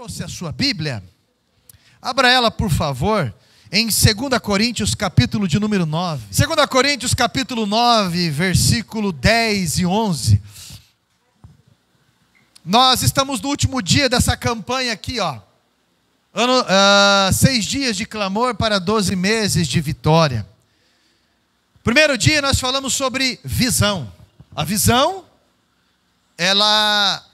trouxe a sua Bíblia? Abra ela, por favor, em 2 Coríntios, capítulo de número 9. 2 Coríntios, capítulo 9, versículo 10 e 11. Nós estamos no último dia dessa campanha aqui, ó. 6 dias de clamor para 12 meses de vitória. Primeiro dia nós falamos sobre visão. A visão, ela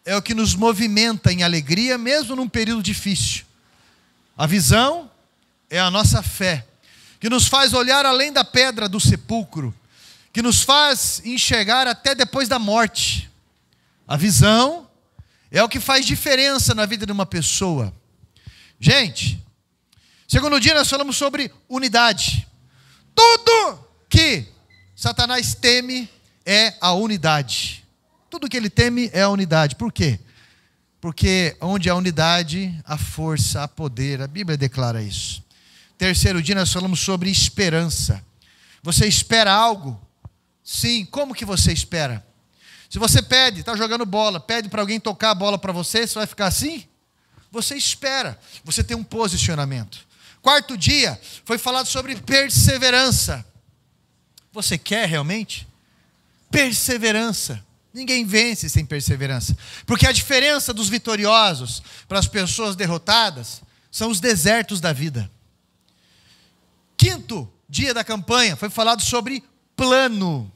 é o que nos movimenta em alegria, mesmo num período difícil. A visão é a nossa fé, que nos faz olhar além da pedra do sepulcro, que nos faz enxergar até depois da morte. A visão é o que faz diferença na vida de uma pessoa. Gente, segundo dia nós falamos sobre unidade. Tudo que Satanás teme é a unidade. Tudo que ele teme é a unidade. Por quê? Porque onde há unidade, há força, há poder. A Bíblia declara isso. Terceiro dia nós falamos sobre esperança. Você espera algo? Sim. Como que você espera? Se você pede, está jogando bola, pede para alguém tocar a bola para você, você vai ficar assim? Você espera. Você tem um posicionamento. Quarto dia foi falado sobre perseverança. Você quer realmente? Perseverança. Ninguém vence sem perseverança. Porque a diferença dos vitoriosos para as pessoas derrotadas são os desertos da vida. Quinto dia da campanha foi falado sobre plano.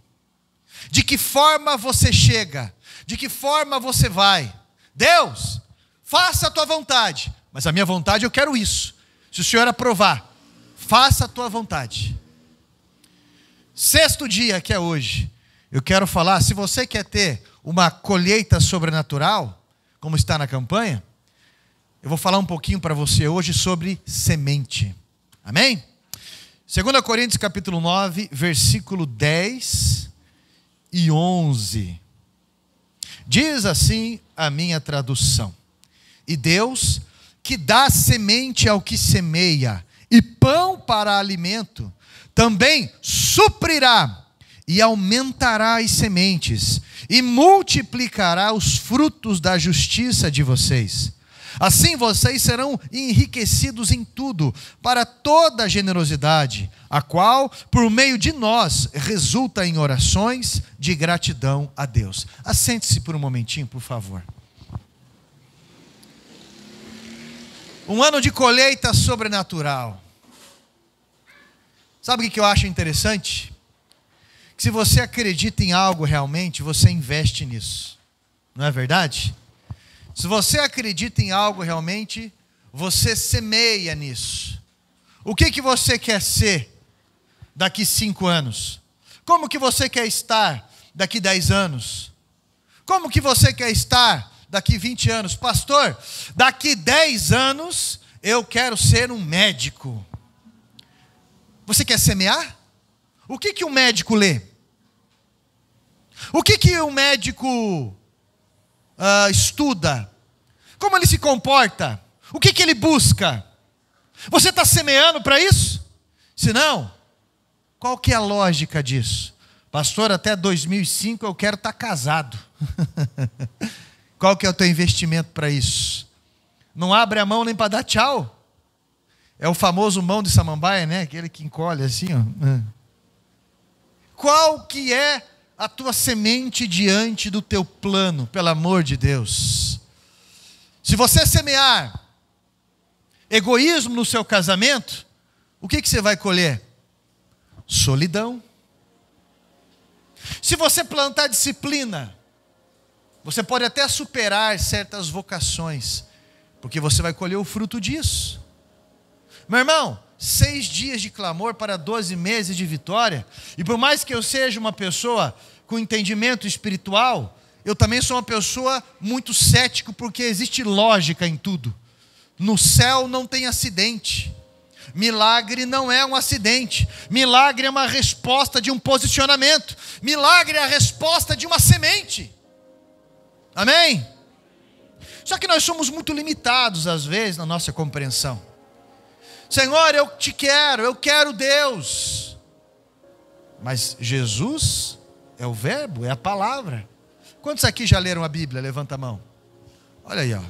De que forma você chega? De que forma você vai? Deus, faça a tua vontade. Mas a minha vontade eu quero isso. Se o Senhor aprovar, faça a tua vontade. Sexto dia, que é hoje, eu quero falar, se você quer ter uma colheita sobrenatural, como está na campanha, eu vou falar um pouquinho para você hoje sobre semente. Amém? 2 Coríntios capítulo 9, versículo 10 e 11. Diz assim a minha tradução: E Deus, que dá semente ao que semeia e pão para alimento, também suprirá e aumentará as sementes e multiplicará os frutos da justiça de vocês. Assim vocês serão enriquecidos em tudo, para toda generosidade, a qual, por meio de nós, resulta em orações de gratidão a Deus. Assente-se por um momentinho, por favor. Um ano de colheita sobrenatural. Sabe o que eu acho interessante? Que se você acredita em algo realmente, você investe nisso. Não é verdade? Se você acredita em algo realmente, você semeia nisso. O que você quer ser daqui 5 anos? Como que você quer estar daqui 10 anos? Como que você quer estar daqui 20 anos? Pastor, daqui 10 anos eu quero ser um médico. Você quer semear? O que um médico lê? O que um médico estuda? Como ele se comporta? O que ele busca? Você está semeando para isso? Se não, qual que é a lógica disso? Pastor, até 2005 eu quero estar casado. Qual que é o teu investimento para isso? Não abre a mão nem para dar tchau. É o famoso mão de samambaia, né? Aquele que encolhe assim, ó. Qual que é a tua semente diante do teu plano, pelo amor de Deus? Se você semear egoísmo no seu casamento, o que você vai colher? Solidão. Se você plantar disciplina, você pode até superar certas vocações, porque você vai colher o fruto disso. Meu irmão, 6 dias de clamor para 12 meses de vitória, e por mais que eu seja uma pessoa com entendimento espiritual, eu também sou uma pessoa muito cético, porque existe lógica em tudo. No céu não tem acidente. Milagre não é um acidente. Milagre é uma resposta de um posicionamento. Milagre é a resposta de uma semente. Amém? Só que nós somos muito limitados às vezes na nossa compreensão. Senhor, eu quero Deus. Mas Jesus é o verbo, é a palavra. Quantos aqui já leram a Bíblia? Levanta a mão. Olha aí, ó.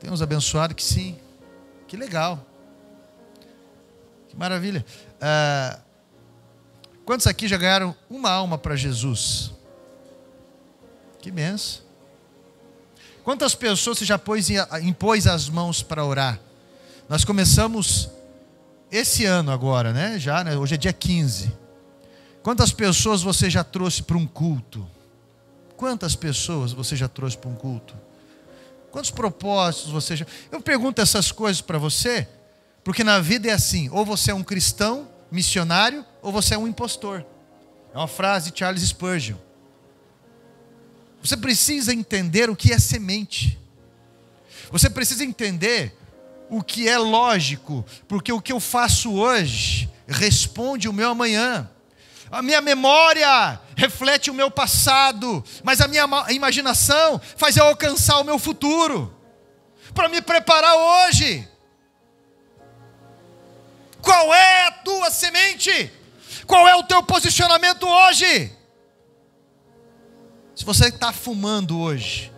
Tem uns abençoados que sim. Que legal. Que maravilha. Quantos aqui já ganharam uma alma para Jesus? Que benção. Quantas pessoas você já impôs as mãos para orar? Nós começamos esse ano agora, né? Já, né? Hoje é dia 15. Quantas pessoas você já trouxe para um culto? Quantas pessoas você já trouxe para um culto? Quantos propósitos você já... Eu pergunto essas coisas para você, porque na vida é assim, ou você é um cristão missionário, ou você é um impostor. É uma frase de Charles Spurgeon. Você precisa entender o que é semente. Você precisa entender o que é lógico, porque o que eu faço hoje responde o meu amanhã. A minha memória reflete o meu passado, mas a minha imaginação faz eu alcançar o meu futuro, para me preparar hoje. Qual é a tua semente? Qual é o teu posicionamento hoje? Se você está fumando hoje,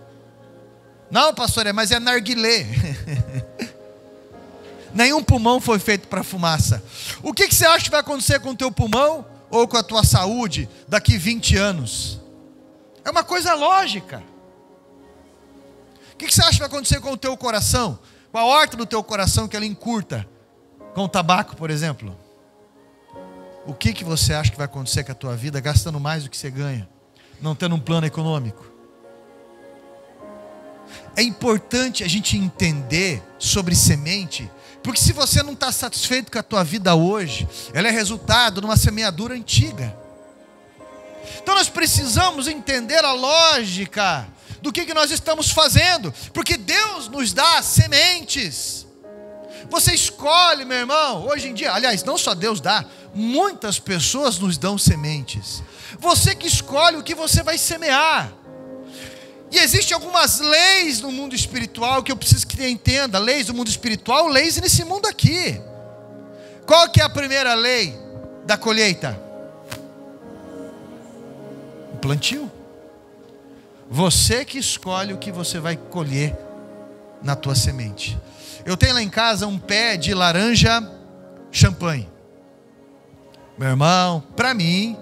não, pastor, mas é narguilé. Nenhum pulmão foi feito para fumaça. O que você acha que vai acontecer com o teu pulmão ou com a tua saúde daqui 20 anos? É uma coisa lógica. O que você acha que vai acontecer com o teu coração? Com a horta do teu coração que ela encurta? Com o tabaco, por exemplo? O que você acha que vai acontecer com a tua vida gastando mais do que você ganha? Não tendo um plano econômico? É importante a gente entender sobre semente, porque se você não está satisfeito com a tua vida hoje, ela é resultado de uma semeadura antiga. Então nós precisamos entender a lógica do que nós estamos fazendo, porque Deus nos dá sementes. Você escolhe, meu irmão, hoje em dia, aliás, não só Deus dá, muitas pessoas nos dão sementes. Você que escolhe o que você vai semear. E existem algumas leis no mundo espiritual que eu preciso que você entenda. Leis do mundo espiritual, leis nesse mundo aqui. Qual que é a primeira lei da colheita? O plantio. Você que escolhe o que você vai colher na tua semente. Eu tenho lá em casa um pé de laranja champanhe. Meu irmão, para mim,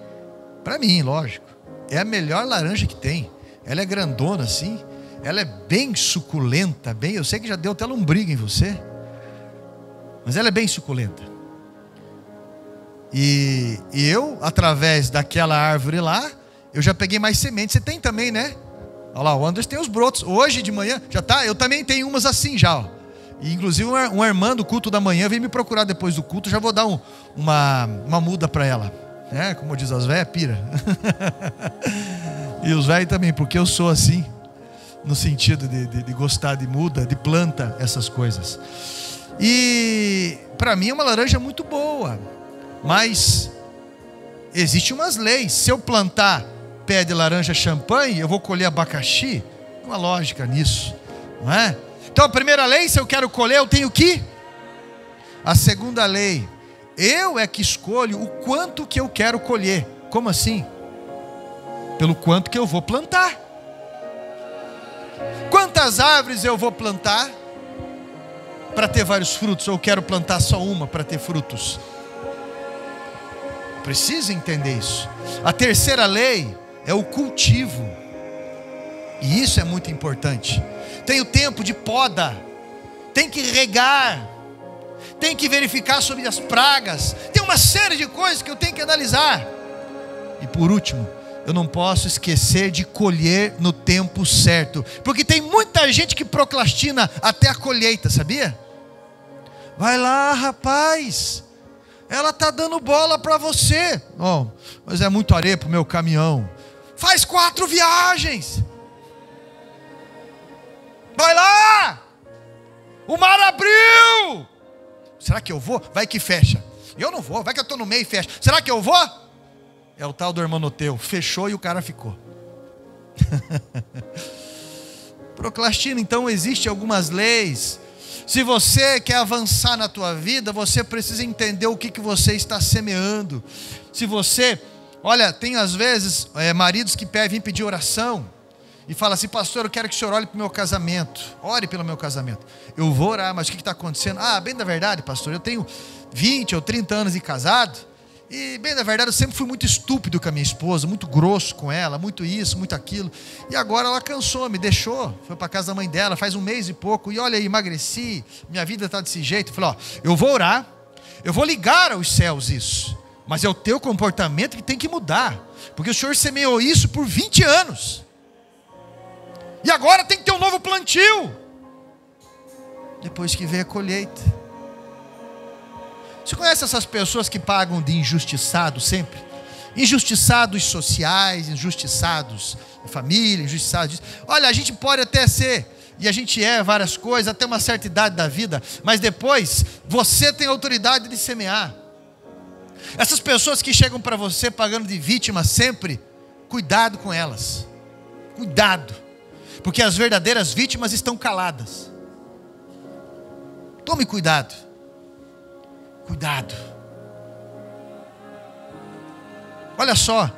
lógico, é a melhor laranja que tem. Ela é grandona assim, ela é bem suculenta, eu sei que já deu até lombriga em você, mas ela é bem suculenta. E eu, através daquela árvore lá, eu já peguei mais sementes. Você tem também, né? Olha lá, o Anderson tem os brotos. Hoje de manhã, já tá, eu também tenho umas assim já, ó. E inclusive uma irmã do culto da manhã veio me procurar depois do culto. Já vou dar uma muda para ela, né? Como diz as velhas, pira. E os velhos também, porque eu sou assim, no sentido de gostar de muda, de planta, essas coisas. E para mim é uma laranja muito boa, mas existem umas leis. Se eu plantar pé de laranja champanhe, eu vou colher abacaxi. Tem uma lógica nisso, não é? Então a primeira lei, se eu quero colher, eu tenho que. A segunda lei, eu é que escolho o quanto que eu quero colher. Como assim? Pelo quanto que eu vou plantar. Quantas árvores eu vou plantar para ter vários frutos? Ou eu quero plantar só uma para ter frutos? Precisa entender isso. A terceira lei é o cultivo. E isso é muito importante. Tem o tempo de poda, tem que regar, tem que verificar sobre as pragas, tem uma série de coisas que eu tenho que analisar. E por último, eu não posso esquecer de colher no tempo certo, porque tem muita gente que procrastina até a colheita, sabia? Vai lá, rapaz, ela está dando bola para você. Oh, mas é muito areia para o meu caminhão. Faz 4 viagens. Vai lá, o mar abriu. Será que eu vou? Vai que fecha. Eu não vou, vai que eu estou no meio e fecha. Será que eu vou? É o tal do hermanoteu, fechou e o cara ficou. Procrastina. Então existem algumas leis. Se você quer avançar na tua vida, você precisa entender o que você está semeando. Se você, olha, tem às vezes maridos que vêm pedir oração, e fala assim: pastor, eu quero que o senhor olhe para o meu casamento, ore pelo meu casamento. Eu vou orar, mas o que está acontecendo? Bem da verdade, pastor, eu tenho 20 ou 30 anos de casado, e bem da verdade eu sempre fui muito estúpido com a minha esposa, muito grosso com ela, muito isso, muito aquilo, e agora ela cansou, me deixou, foi para a casa da mãe dela, faz 1 mês e pouco, e olha aí, emagreci, minha vida está desse jeito. Eu falei: eu vou orar, eu vou ligar aos céus isso, mas é o teu comportamento que tem que mudar, porque o senhor semeou isso por 20 anos, e agora tem que ter um novo plantio, depois que vem a colheita. Você conhece essas pessoas que pagam de injustiçados sempre? Injustiçados sociais, injustiçados de família, injustiçados. Olha, a gente pode até ser, e a gente várias coisas, até uma certa idade da vida, mas depois você tem autoridade de semear. Essas pessoas que chegam para você pagando de vítima sempre, cuidado com elas. Cuidado, porque as verdadeiras vítimas estão caladas. Tome cuidado. Cuidado. Olha só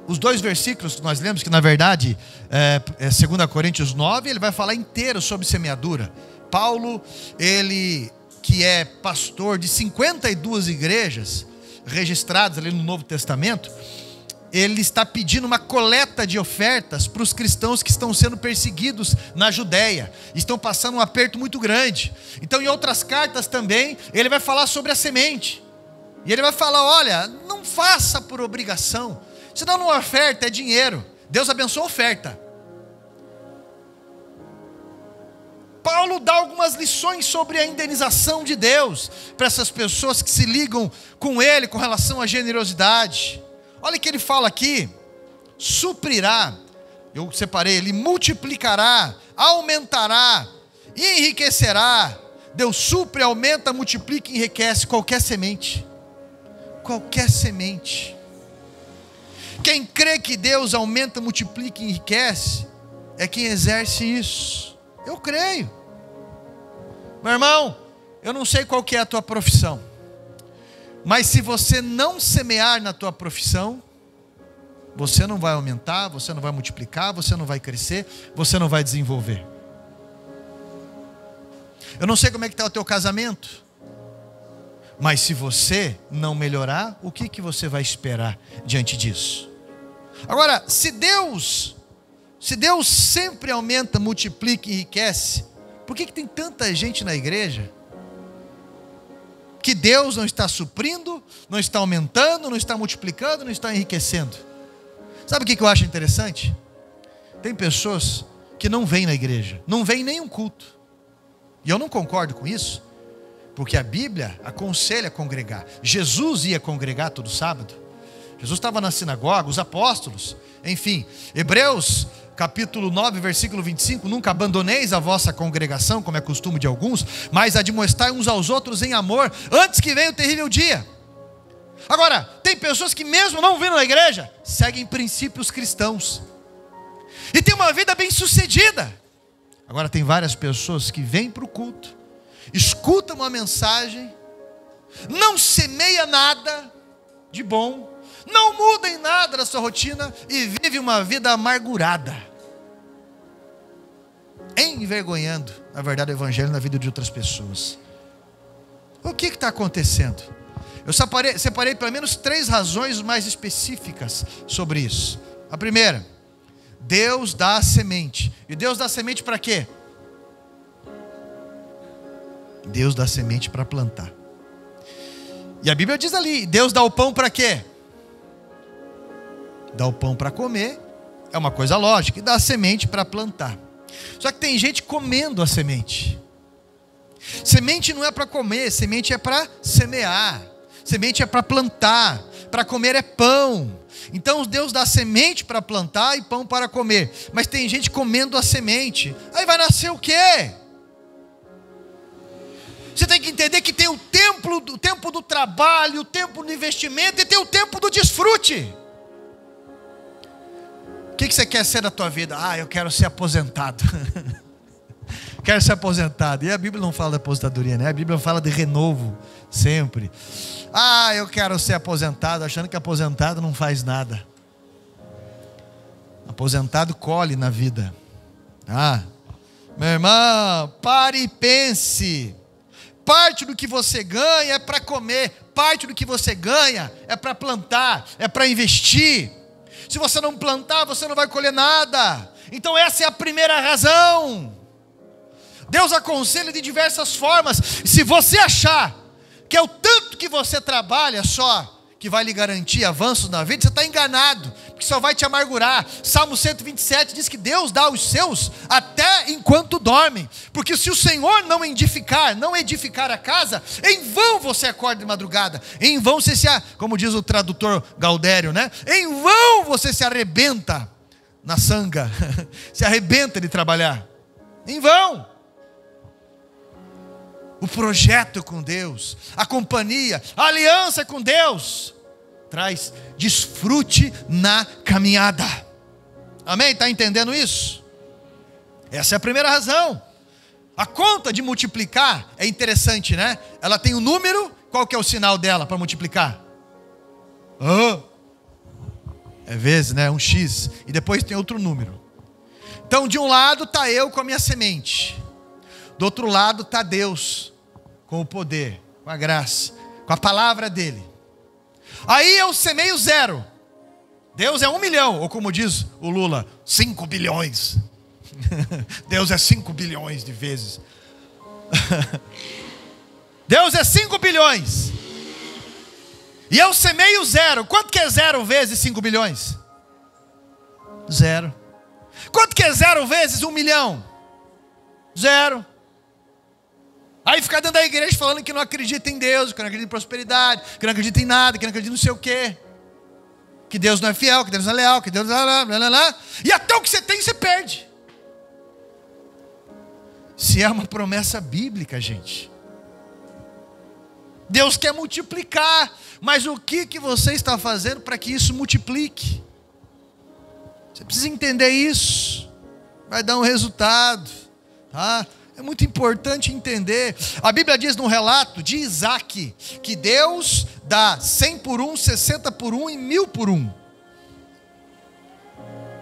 os 2 versículos que nós lemos, que na verdade é 2 Coríntios 9, ele vai falar inteiro sobre semeadura. Paulo, ele que é pastor de 52 igrejas registradas ali no Novo Testamento, ele está pedindo uma coleta de ofertas para os cristãos que estão sendo perseguidos na Judéia, estão passando um aperto muito grande. Então, em outras cartas também, ele vai falar sobre a semente, e ele vai falar: olha, não faça por obrigação, senão não oferta, é dinheiro, Deus abençoa a oferta. Paulo dá algumas lições sobre a indenização de Deus para essas pessoas que se ligam com ele com relação à generosidade. Olha o que ele fala aqui: suprirá, eu separei, ele multiplicará, aumentará, enriquecerá. Deus supre, aumenta, multiplica e enriquece qualquer semente. Qualquer semente. Quem crê que Deus aumenta, multiplica e enriquece, é quem exerce isso. Eu creio. Meu irmão, eu não sei qual que é a tua profissão, mas se você não semear na tua profissão, você não vai aumentar, você não vai multiplicar, você não vai crescer, você não vai desenvolver. Eu não sei como é que está o teu casamento, mas se você não melhorar, o que você vai esperar diante disso? Agora, se Deus sempre aumenta, multiplica e enriquece, por que tem tanta gente na igreja que Deus não está suprindo, não está aumentando, não está multiplicando, não está enriquecendo? Sabe o que eu acho interessante? Tem pessoas que não vêm na igreja, não vêm em nenhum culto, e eu não concordo com isso, porque a Bíblia aconselha a congregar. Jesus ia congregar todo sábado, Jesus estava na sinagoga, os apóstolos, enfim. Hebreus capítulo 9, versículo 25, nunca abandoneis a vossa congregação, como é costume de alguns, mas admoestai uns aos outros em amor, antes que venha o terrível dia. Agora, tem pessoas que mesmo não vindo na igreja, seguem princípios cristãos, e tem uma vida bem sucedida. Agora, tem várias pessoas que vêm para o culto, escutam uma mensagem, não semeia nada de bom, não muda em nada da sua rotina, e vive uma vida amargurada, envergonhando, na verdade, o evangelho na vida de outras pessoas. O que está acontecendo? Eu separei pelo menos 3 razões mais específicas sobre isso. A primeira: Deus dá a semente. E Deus dá a semente para quê? Deus dá a semente para plantar. E a Bíblia diz ali: Deus dá o pão para quê? Dá o pão para comer, é uma coisa lógica, e dá a semente para plantar. Só que tem gente comendo a semente. Semente não é para comer, semente é para semear, semente é para plantar, para comer é pão. Então Deus dá semente para plantar e pão para comer, mas tem gente comendo a semente, aí vai nascer o quê? Você tem que entender que tem o tempo do trabalho, o tempo do investimento, e tem o tempo do desfrute. O que você quer ser da tua vida? Eu quero ser aposentado. Quero ser aposentado. E a Bíblia não fala de aposentadoria, né? A Bíblia fala de renovo, sempre. Eu quero ser aposentado, achando que aposentado não faz nada. Aposentado colhe na vida. Meu irmão, pare e pense. Parte do que você ganha é para comer, parte do que você ganha é para plantar, é para investir. Se você não plantar, você não vai colher nada. Então essa é a primeira razão. Deus aconselha de diversas formas. Se você achar que é o tanto que você trabalha só que vai lhe garantir avanços na vida, você está enganado, porque só vai te amargurar. Salmo 127 diz que Deus dá aos seus até enquanto dormem, porque se o Senhor não edificar a casa, em vão você acorda de madrugada, em vão você como diz o tradutor Gaudério, né? Em vão você se arrebenta na sanga, se arrebenta de trabalhar, em vão. O projeto com Deus, a companhia, a aliança com Deus traz desfrute na caminhada. Amém? Está entendendo isso? Essa é a primeira razão. A conta de multiplicar é interessante, né? Ela tem um número. Qual que é o sinal dela para multiplicar? É vezes, né? Um X. E depois tem outro número. Então de um lado está eu com a minha semente, do outro lado está Deus com o poder, com a graça, com a palavra dele. Aí eu semeio 0. Deus é 1 milhão, ou como diz o Lula, 5 bilhões. Deus é 5 bilhões de vezes. Deus é 5 bilhões. E eu semeio 0. Quanto que é 0 vezes 5 bilhões? 0. Quanto que é 0 vezes 1 milhão? 0. Aí fica dentro da igreja falando que não acredita em Deus, que não acredita em prosperidade, que não acredita em nada, que não acredita em não sei o quê. Que Deus não é fiel, que Deus não é leal, que Deus não é... E até o que você tem, você perde. Se é uma promessa bíblica, gente. Deus quer multiplicar, mas o que você está fazendo para que isso multiplique? Você precisa entender isso. Vai dar um resultado, tá? É muito importante entender. A Bíblia diz no relato de Isaac que Deus dá 100 por 1, 60 por 1 e 1000 por 1.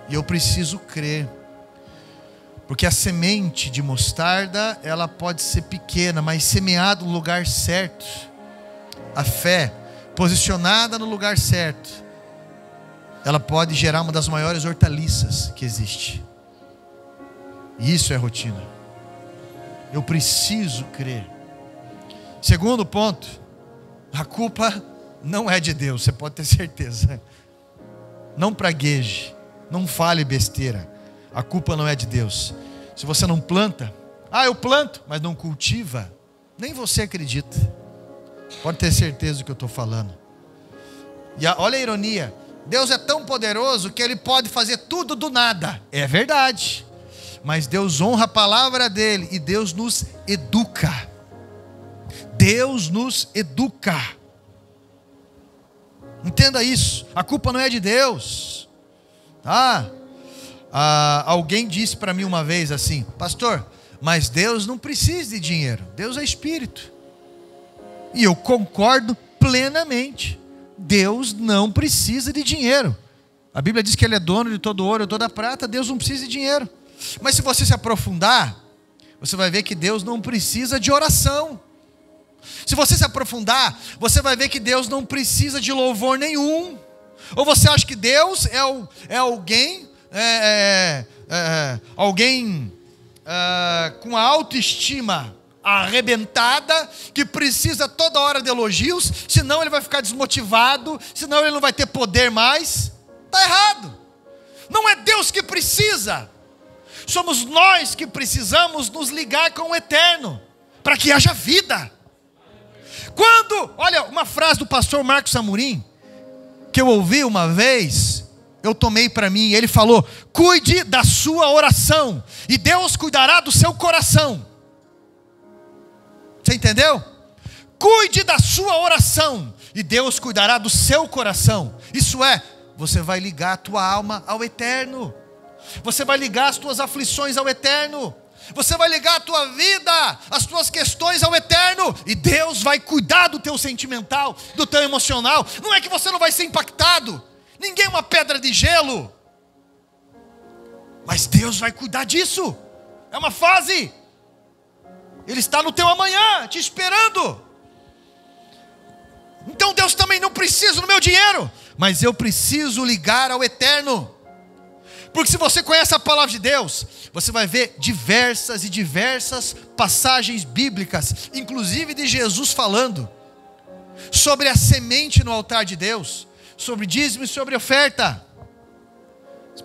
E eu preciso crer. Porque a semente de mostarda, ela pode ser pequena, mas semeada no lugar certo. A fé, posicionada no lugar certo, ela pode gerar uma das maiores hortaliças que existe. E isso é rotina. Eu preciso crer. Segundo ponto, a culpa não é de Deus, você pode ter certeza. Não pragueje, não fale besteira. A culpa não é de Deus. Se você não planta, eu planto, mas não cultiva, nem você acredita. Pode ter certeza do que eu estou falando. E olha a ironia, Deus é tão poderoso que Ele pode fazer tudo do nada. É verdade. Mas Deus honra a palavra dele e Deus nos educa. Deus nos educa. Entenda isso. A culpa não é de Deus. Alguém disse para mim uma vez assim: pastor, mas Deus não precisa de dinheiro. Deus é espírito. E eu concordo plenamente. Deus não precisa de dinheiro. A Bíblia diz que Ele é dono de todo ouro e toda prata. Deus não precisa de dinheiro. Mas se você se aprofundar, você vai ver que Deus não precisa de oração. Se você se aprofundar, você vai ver que Deus não precisa de louvor nenhum. Ou você acha que Deus é alguém com a autoestima arrebentada, que precisa toda hora de elogios, senão ele vai ficar desmotivado, senão ele não vai ter poder mais. Está errado. Não é Deus que precisa. Somos nós que precisamos nos ligar com o eterno, para que haja vida. Olha, uma frase do pastor Marcos Amorim, que eu ouvi uma vez, eu tomei para mim, ele falou: cuide da sua oração, e Deus cuidará do seu coração. Você entendeu? Cuide da sua oração, e Deus cuidará do seu coração. Isso é, você vai ligar a tua alma ao eterno. Você vai ligar as tuas aflições ao eterno. Você vai ligar a tua vida, as tuas questões ao eterno. E Deus vai cuidar do teu sentimental, do teu emocional. Não é que você não vai ser impactado. Ninguém é uma pedra de gelo. Mas Deus vai cuidar disso. É uma fase. Ele está no teu amanhã, te esperando. Então Deus também não precisa do meu dinheiro, mas eu preciso ligar ao eterno. Porque se você conhece a palavra de Deus, você vai ver diversas e diversas passagens bíblicas, inclusive de Jesus falando sobre a semente no altar de Deus, sobre dízimo e sobre oferta.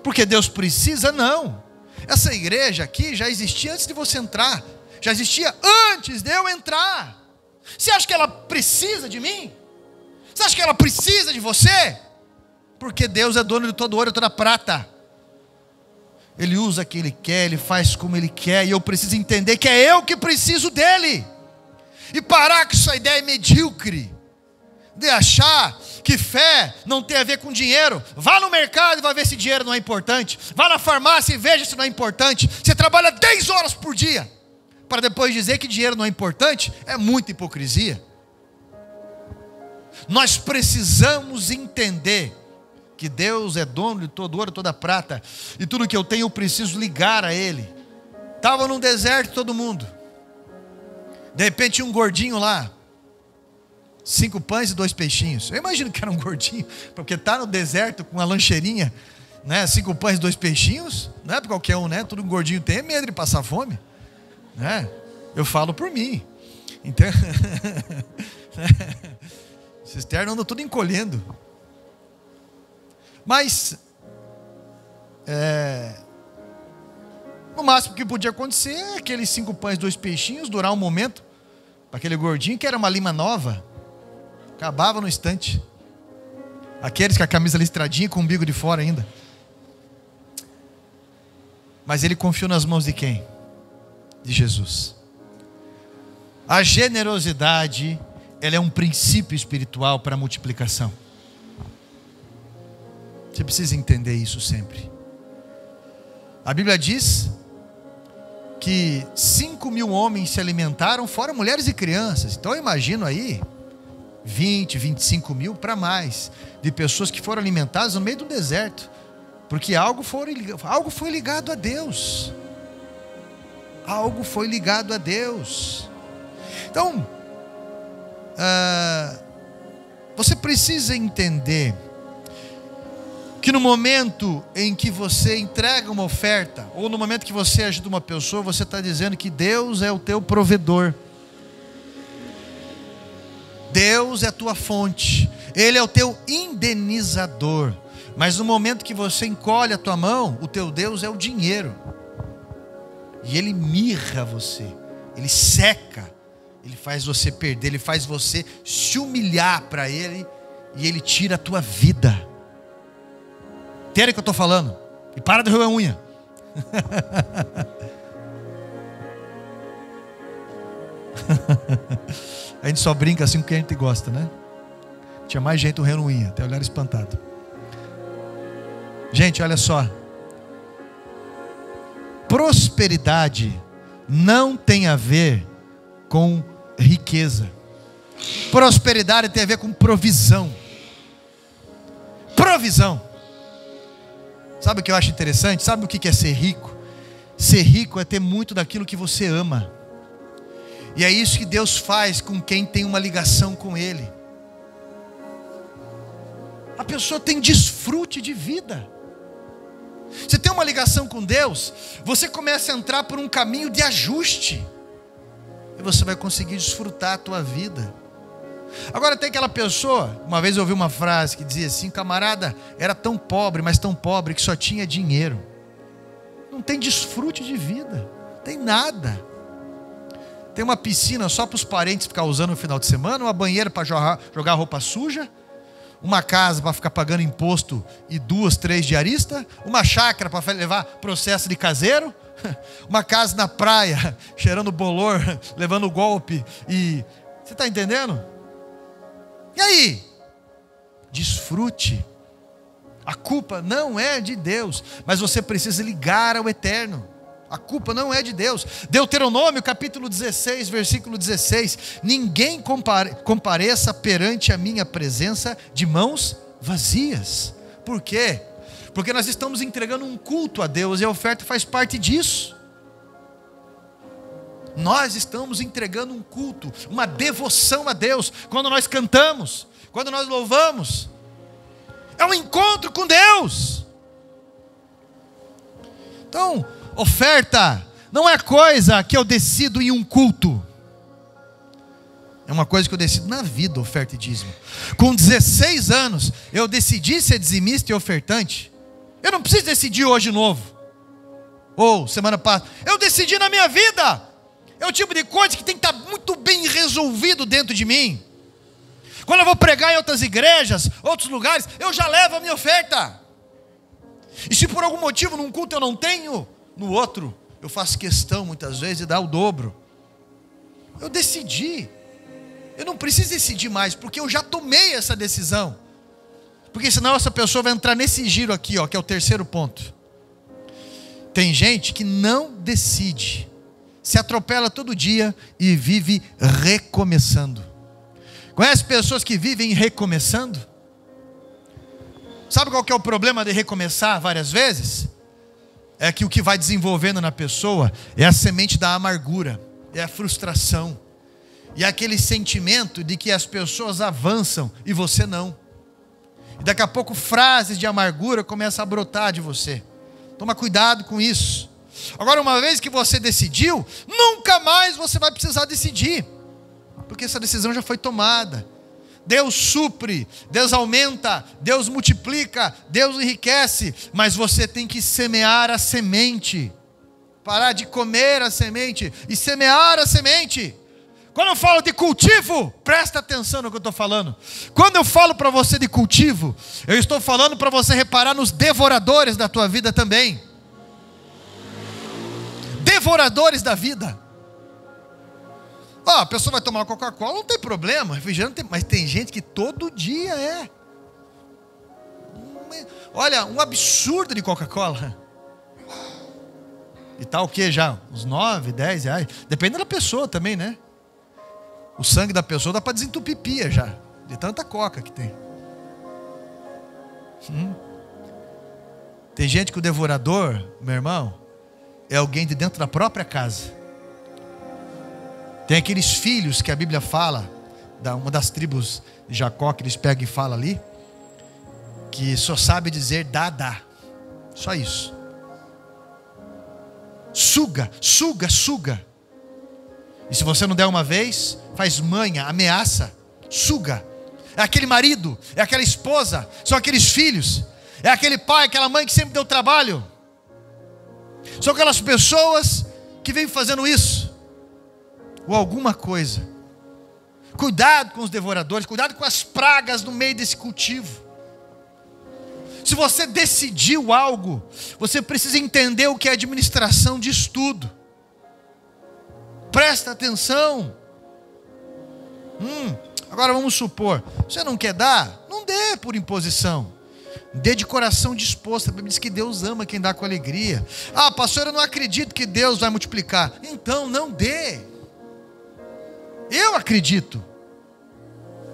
Porque Deus precisa? Não. Essa igreja aqui já existia antes de você entrar, já existia antes de eu entrar. Você acha que ela precisa de mim? Você acha que ela precisa de você? Porque Deus é dono de todo ouro e toda prata. Ele usa o que Ele quer, Ele faz como Ele quer, e eu preciso entender que é eu que preciso dEle, e parar com essa ideia medíocre, de achar que fé não tem a ver com dinheiro. Vá no mercado e vai ver se dinheiro não é importante, vá na farmácia e veja se não é importante. Você trabalha 10 horas por dia, para depois dizer que dinheiro não é importante, é muita hipocrisia. Nós precisamos entender que Deus é dono de todo ouro e toda prata, e tudo que eu tenho eu preciso ligar a Ele. Estava num deserto todo mundo, de repente tinha um gordinho lá, 5 pães e 2 peixinhos. Eu imagino que era um gordinho, porque está no deserto com uma lancheirinha, né? 5 pães e 2 peixinhos, não é para qualquer um, né? Todo gordinho tem medo de passar fome, né? Eu falo por mim, então cisterna anda tudo encolhendo. Mas no máximo que podia acontecer é aqueles 5 pães e 2 peixinhos durar um momento, para aquele gordinho que era uma lima nova, acabava no instante. Aqueles com a camisa listradinha com o umbigo de fora ainda. Mas ele confiou nas mãos de quem? De Jesus. A generosidade, ela é um princípio espiritual para a multiplicação. Você precisa entender isso sempre. A Bíblia diz que 5.000 homens se alimentaram, fora mulheres e crianças. Então eu imagino aí 20, 25 mil para mais de pessoas que foram alimentadas no meio do deserto, porque algo foi ligado a Deus. Algo foi ligado a Deus. Então você precisa entender que no momento em que você entrega uma oferta, ou no momento que você ajuda uma pessoa, você está dizendo que Deus é o teu provedor, Deus é a tua fonte, Ele é o teu indenizador. Mas no momento que você encolhe a tua mão, o teu Deus é o dinheiro, e Ele mirra você, Ele seca, Ele faz você perder, Ele faz você se humilhar para Ele, e Ele tira a tua vida. Entende o que eu estou falando? E para de roer a unha. A gente só brinca assim com quem a gente gosta, né? Tinha mais gente roendo unha, até olhar espantado. Gente, olha só. Prosperidade não tem a ver com riqueza. Prosperidade tem a ver com provisão. Provisão. Sabe o que eu acho interessante? Sabe o que é ser rico? Ser rico é ter muito daquilo que você ama. E é isso que Deus faz com quem tem uma ligação com Ele. A pessoa tem desfrute de vida. Você tem uma ligação com Deus, você começa a entrar por um caminho de ajuste, e você vai conseguir desfrutar a tua vida. Agora tem aquela pessoa, uma vez eu ouvi uma frase que dizia assim: camarada era tão pobre, mas tão pobre que só tinha dinheiro. Não tem desfrute de vida, não tem nada. Tem uma piscina só para os parentes ficar usando no final de semana, uma banheira para jogar roupa suja, uma casa para ficar pagando imposto e 2, 3 diaristas, uma chácara para levar processo de caseiro, uma casa na praia cheirando bolor, levando golpe. E você está entendendo? E aí? Desfrute. A culpa não é de Deus, mas você precisa ligar ao eterno. A culpa não é de Deus. Deuteronômio capítulo 16, versículo 16: ninguém compareça perante a minha presença de mãos vazias. Por quê? Porque nós estamos entregando um culto a Deus e a oferta faz parte disso. Nós estamos entregando um culto, uma devoção a Deus. Quando nós cantamos, quando nós louvamos, é um encontro com Deus. Então, oferta não é coisa que eu decido em um culto. É uma coisa que eu decido na vida, oferta e dízimo. Com 16 anos, eu decidi ser dizimista e ofertante. Eu não preciso decidir hoje de novo. Ou semana passada. Eu decidi na minha vida. É o tipo de coisa que tem que estar muito bem resolvido dentro de mim. Quando eu vou pregar em outras igrejas, outros lugares, eu já levo a minha oferta. E se por algum motivo num culto eu não tenho, no outro eu faço questão muitas vezes de dar o dobro. Eu decidi. Eu não preciso decidir mais, porque eu já tomei essa decisão. Porque senão essa pessoa vai entrar nesse giro aqui, ó, que é o terceiro ponto. Tem gente que não decide, se atropela todo dia e vive recomeçando. Conhece pessoas que vivem recomeçando? Sabe qual que é o problema de recomeçar várias vezes? É que o que vai desenvolvendo na pessoa é a semente da amargura, é a frustração, e é aquele sentimento de que as pessoas avançam e você não. E daqui a pouco frases de amargura começam a brotar de você. Toma cuidado com isso. Agora, uma vez que você decidiu, nunca mais você vai precisar decidir, porque essa decisão já foi tomada. Deus supre, Deus aumenta, Deus multiplica, Deus enriquece, mas você tem que semear a semente, parar de comer a semente e semear a semente. Quando eu falo de cultivo, presta atenção no que eu estou falando. Quando eu falo para você de cultivo, eu estou falando para você reparar nos devoradores da tua vida também. Devoradores da vida. A pessoa vai tomar Coca-Cola, não tem problema, refrigerante, mas tem gente que todo dia é. Olha, um absurdo de Coca-Cola. E tá o que já? Uns 9, 10 reais. Depende da pessoa também, né? O sangue da pessoa dá para desentupir pia já, de tanta coca que tem. Tem gente que o devorador, meu irmão, é alguém de dentro da própria casa. Tem aqueles filhos que a Bíblia fala, uma das tribos de Jacó, que eles pegam e falam ali, que só sabe dizer dá. Só isso. Suga, suga, suga. E se você não der uma vez, faz manha, ameaça, suga. É aquele marido, é aquela esposa, são aqueles filhos, é aquele pai, aquela mãe que sempre deu trabalho. São aquelas pessoas que vêm fazendo isso, ou alguma coisa. Cuidado com os devoradores, cuidado com as pragas no meio desse cultivo. Se você decidiu algo, você precisa entender o que é administração de estudo. Presta atenção. Agora vamos supor, você não quer dar? Não dê por imposição. Dê de coração disposto. A Bíblia diz que Deus ama quem dá com alegria. Pastor, eu não acredito que Deus vai multiplicar. Então não dê. Eu acredito.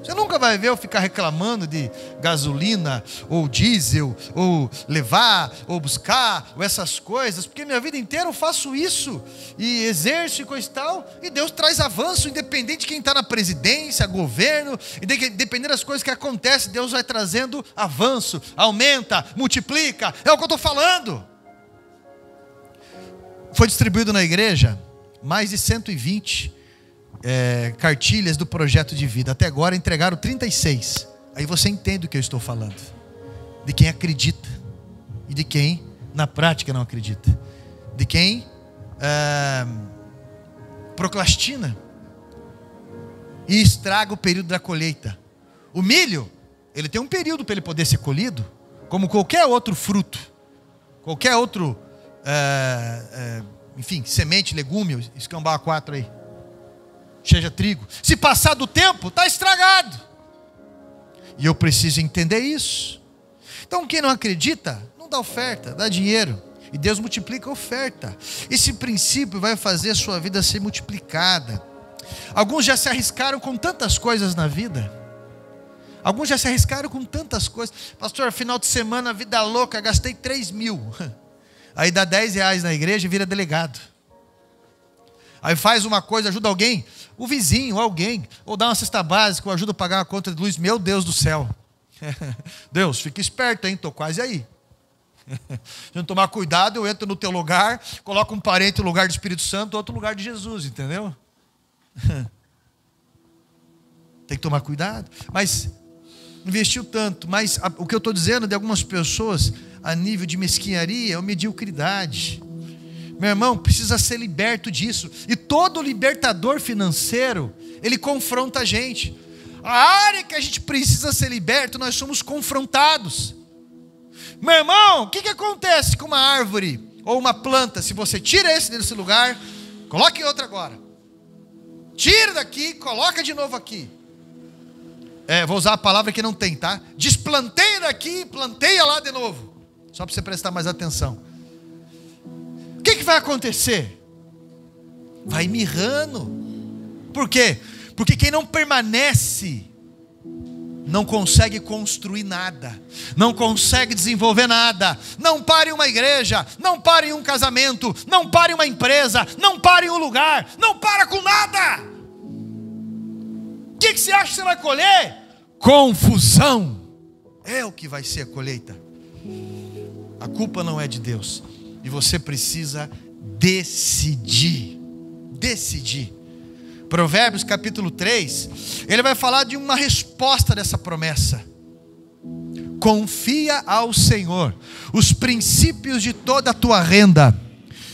Você nunca vai ver eu ficar reclamando de gasolina, ou diesel, ou levar, ou buscar, ou essas coisas, porque minha vida inteira eu faço isso, e exerço e coisa e tal, e Deus traz avanço, independente de quem está na presidência, governo, independente das coisas que acontecem, Deus vai trazendo avanço, aumenta, multiplica, é o que eu estou falando. Foi distribuído na igreja mais de 120 cartilhas do projeto de vida. Até agora entregaram 36. Aí você entende o que eu estou falando. De quem acredita e de quem na prática não acredita. De quem procrastina e estraga o período da colheita. O milho, ele tem um período para ele poder ser colhido, como qualquer outro fruto, qualquer outro enfim, semente, legume, escambar 4 aí, seja trigo. Se passar do tempo, está estragado. E eu preciso entender isso. Então quem não acredita, não dá oferta, dá dinheiro. E Deus multiplica a oferta. Esse princípio vai fazer a sua vida ser multiplicada. Alguns já se arriscaram com tantas coisas na vida. Alguns já se arriscaram com tantas coisas. Pastor, final de semana, vida louca, gastei 3.000. Aí dá R$10 na igreja e vira delegado. Aí faz uma coisa, ajuda alguém, o vizinho, alguém, ou dá uma cesta básica, ou ajuda a pagar uma conta de luz. Meu Deus do céu. Deus, fica esperto, hein? Estou quase aí. Se não tomar cuidado, eu entro no teu lugar, coloco um parente no lugar do Espírito Santo, outro lugar de Jesus, entendeu? Tem que tomar cuidado. Mas investiu tanto. Mas o que eu estou dizendo de algumas pessoas a nível de mesquinharia ou mediocridade. Meu irmão, precisa ser liberto disso. E todo libertador financeiro, ele confronta a gente. A área que a gente precisa ser liberto, nós somos confrontados. Meu irmão, o que acontece com uma árvore ou uma planta? Se você tira esse desse lugar, coloca em outro agora. Tira daqui, coloca de novo aqui. Vou usar a palavra que não tem, tá? Desplanteia daqui, planteia lá de novo. Só para você prestar mais atenção. O que vai acontecer? Vai mirrando. Por quê? Porque quem não permanece não consegue construir nada, não consegue desenvolver nada. Não pare em uma igreja, não pare em um casamento, não pare em uma empresa, não pare em um lugar, não para com nada. O que você acha que você vai colher? Confusão. É o que vai ser a colheita. A culpa não é de Deus. E você precisa decidir. Decidir. Provérbios capítulo 3, ele vai falar de uma resposta dessa promessa. Confia ao Senhor os princípios de toda a tua renda,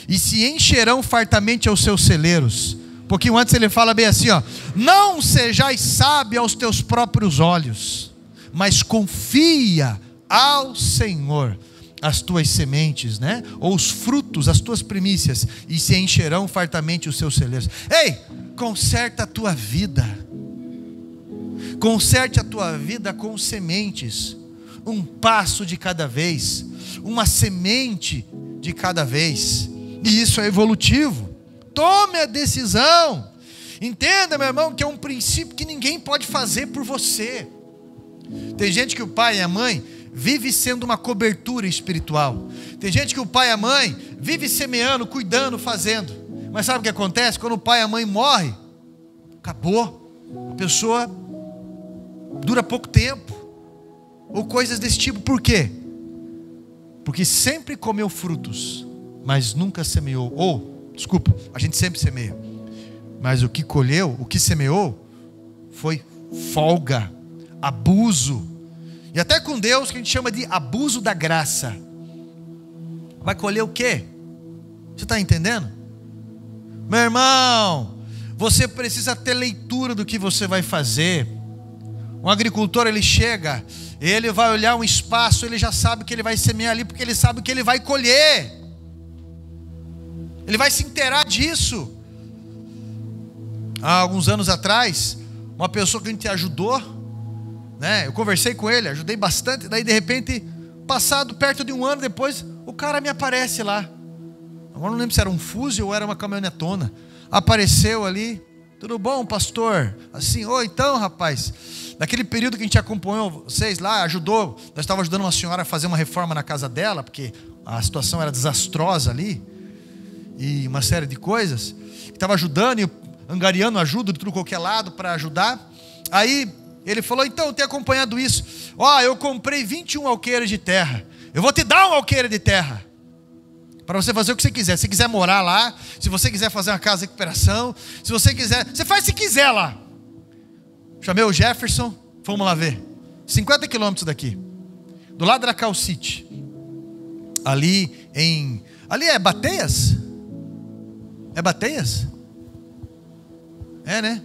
e se encherão fartamente aos seus celeiros. Um pouquinho antes ele fala bem assim, ó: não sejais sábio aos teus próprios olhos, mas confia ao Senhor as tuas sementes, né? Ou os frutos, as tuas primícias, e se encherão fartamente os seus celeiros. Ei, conserta a tua vida. Conserte a tua vida com sementes. Um passo de cada vez, uma semente de cada vez. E isso é evolutivo. Tome a decisão. Entenda, meu irmão, que é um princípio que ninguém pode fazer por você. Tem gente que o pai e a mãe vive sendo uma cobertura espiritual. Tem gente que o pai e a mãe vive semeando, cuidando, fazendo. Mas sabe o que acontece? Quando o pai e a mãe morrem, acabou. A pessoa dura pouco tempo. Ou coisas desse tipo. Por quê? Porque sempre comeu frutos, mas nunca semeou. A gente sempre semeia, mas o que colheu, o que semeou, foi folga, abuso. E até com Deus, que a gente chama de abuso da graça. Vai colher o quê? Você está entendendo? Meu irmão, você precisa ter leitura do que você vai fazer. Um agricultor, ele chega, ele vai olhar um espaço, ele já sabe que ele vai semear ali, porque ele sabe que ele vai colher. Ele vai se inteirar disso. Há alguns anos atrás, uma pessoa que a gente ajudou, né? Eu conversei com ele, ajudei bastante. Daí de repente, passado perto de um ano depois, o cara me aparece lá. Agora não lembro se era um Fuso ou era uma caminhonetona. Apareceu ali: tudo bom, pastor? Assim, então, rapaz, naquele período que a gente acompanhou vocês lá, ajudou, nós estávamos ajudando uma senhora a fazer uma reforma na casa dela, porque a situação era desastrosa ali, e uma série de coisas. Estava ajudando e angariando ajuda de tudo qualquer lado para ajudar. Aí ele falou: então, eu tenho acompanhado isso. Eu comprei 21 alqueires de terra. Eu vou te dar um alqueire de terra para você fazer o que você quiser. Se você quiser morar lá, se você quiser fazer uma casa de recuperação, se você quiser, você faz se quiser lá. Chamei o Jefferson, fomos lá ver. 50 quilômetros daqui, do lado da Cal City. Ali é Bateias? É Bateias? É, né?